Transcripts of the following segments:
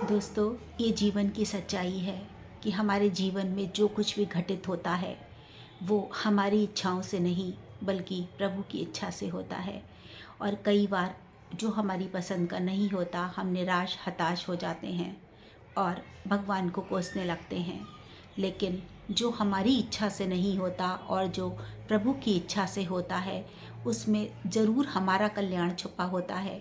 दोस्तों, ये जीवन की सच्चाई है कि हमारे जीवन में जो कुछ भी घटित होता है वो हमारी इच्छाओं से नहीं बल्कि प्रभु की इच्छा से होता है। और कई बार जो हमारी पसंद का नहीं होता हम निराश हताश हो जाते हैं और भगवान को कोसने लगते हैं। लेकिन जो हमारी इच्छा से नहीं होता और जो प्रभु की इच्छा से होता है उसमें ज़रूर हमारा कल्याण छुपा होता है।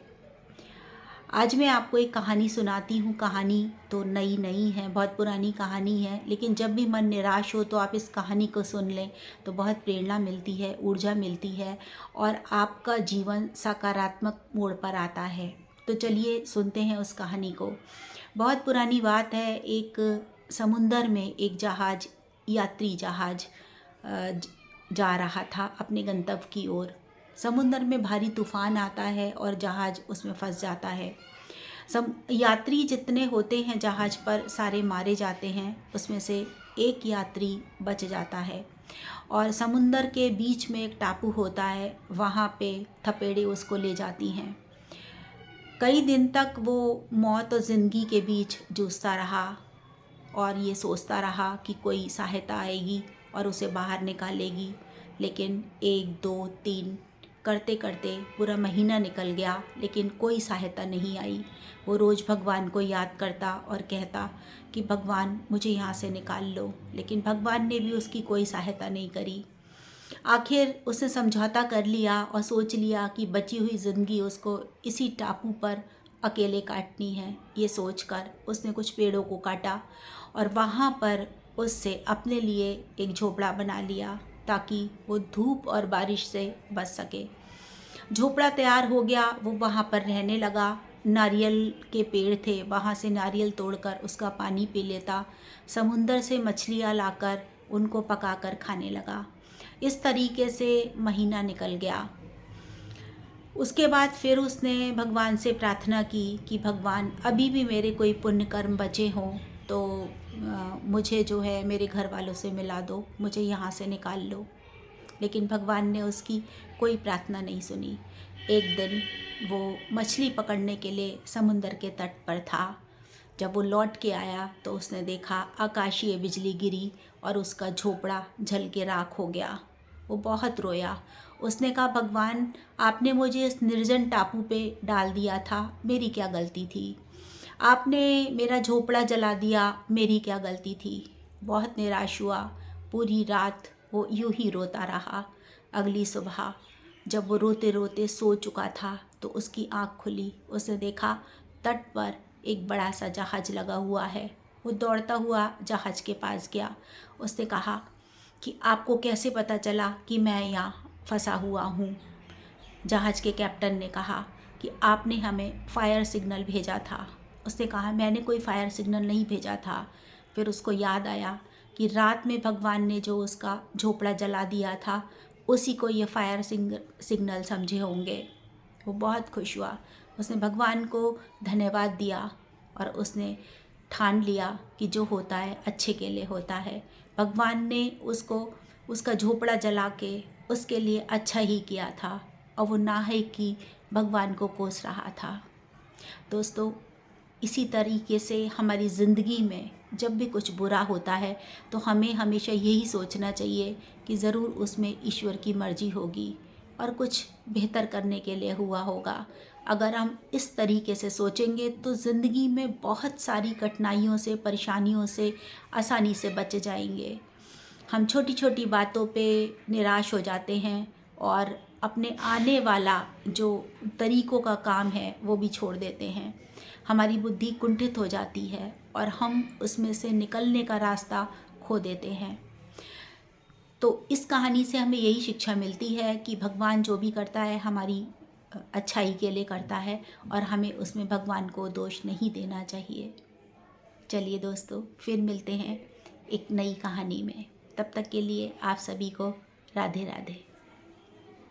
आज मैं आपको एक कहानी सुनाती हूँ। कहानी तो नई नहीं है, बहुत पुरानी कहानी है, लेकिन जब भी मन निराश हो तो आप इस कहानी को सुन लें तो बहुत प्रेरणा मिलती है, ऊर्जा मिलती है और आपका जीवन सकारात्मक मोड़ पर आता है। तो चलिए सुनते हैं उस कहानी को। बहुत पुरानी बात है। एक समुंदर में एक जहाज, यात्री जहाज जा रहा था अपने गंतव्य की ओर। समुंदर में भारी तूफान आता है और जहाज उसमें फंस जाता है। यात्री जितने होते हैं जहाज पर सारे मारे जाते हैं, उसमें से एक यात्री बच जाता है और समुंदर के बीच में एक टापू होता है, वहाँ पे थपेड़े उसको ले जाती हैं। कई दिन तक वो मौत और ज़िंदगी के बीच जूझता रहा और ये सोचता रहा कि कोई सहायता आएगी और उसे बाहर निकालेगी। लेकिन 1 2 3 करते करते पूरा महीना निकल गया, लेकिन कोई सहायता नहीं आई। वो रोज़ भगवान को याद करता और कहता कि भगवान मुझे यहाँ से निकाल लो, लेकिन भगवान ने भी उसकी कोई सहायता नहीं करी। आखिर उसने समझौता कर लिया और सोच लिया कि बची हुई ज़िंदगी उसको इसी टापू पर अकेले काटनी है। ये सोचकर उसने कुछ पेड़ों को काटा और वहाँ पर उससे अपने लिए एक झोपड़ा बना लिया ताकि वो धूप और बारिश से बच सके। झोपड़ा तैयार हो गया, वो वहाँ पर रहने लगा। नारियल के पेड़ थे, वहाँ से नारियल तोड़कर उसका पानी पी लेता। समुंदर से मछलियाँ लाकर उनको पकाकर खाने लगा। इस तरीके से महीना निकल गया। उसके बाद फिर उसने भगवान से प्रार्थना की कि भगवान अभी भी मेरे कोई पुण्य कर्म बचे हों तो मुझे जो है मेरे घर वालों से मिला दो, मुझे यहाँ से निकाल लो। लेकिन भगवान ने उसकी कोई प्रार्थना नहीं सुनी। एक दिन वो मछली पकड़ने के लिए समुंदर के तट पर था। जब वो लौट के आया तो उसने देखा आकाशीय बिजली गिरी और उसका झोपड़ा जल के राख हो गया। वो बहुत रोया। उसने कहा भगवान, आपने मुझे इस निर्जन टापू पे डाल दिया था, मेरी क्या गलती थी? आपने मेरा झोपड़ा जला दिया, मेरी क्या गलती थी? बहुत निराश हुआ। पूरी रात वो यूं ही रोता रहा। अगली सुबह जब वो रोते रोते सो चुका था तो उसकी आँख खुली। उसने देखा तट पर एक बड़ा सा जहाज लगा हुआ है। वो दौड़ता हुआ जहाज के पास गया। उसने कहा कि आपको कैसे पता चला कि मैं यहाँ फंसा हुआ हूँ? जहाज के कैप्टन ने कहा कि आपने हमें फायर सिग्नल भेजा था। उसने कहा मैंने कोई फायर सिग्नल नहीं भेजा था। फिर उसको याद आया कि रात में भगवान ने जो उसका झोपड़ा जला दिया था उसी को ये फायर सिग्नल समझे होंगे। वो बहुत खुश हुआ। उसने भगवान को धन्यवाद दिया और उसने ठान लिया कि जो होता है अच्छे के लिए होता है। भगवान ने उसको उसका झोपड़ा जला के उसके लिए अच्छा ही किया था और वो ना है कि भगवान को कोस रहा था। दोस्तों, इसी तरीके से हमारी ज़िंदगी में जब भी कुछ बुरा होता है तो हमें हमेशा यही सोचना चाहिए कि ज़रूर उसमें ईश्वर की मर्जी होगी और कुछ बेहतर करने के लिए हुआ होगा। अगर हम इस तरीके से सोचेंगे तो ज़िंदगी में बहुत सारी कठिनाइयों से, परेशानियों से आसानी से बच जाएंगे। हम छोटी छोटी बातों पे निराश हो जाते हैं और अपने आने वाला जो तरीक़ों का काम है वो भी छोड़ देते हैं। हमारी बुद्धि कुंठित हो जाती है और हम उसमें से निकलने का रास्ता खो देते हैं। तो इस कहानी से हमें यही शिक्षा मिलती है कि भगवान जो भी करता है हमारी अच्छाई के लिए करता है और हमें उसमें भगवान को दोष नहीं देना चाहिए। चलिए दोस्तों, फिर मिलते हैं एक नई कहानी में। तब तक के लिए आप सभी को राधे राधे।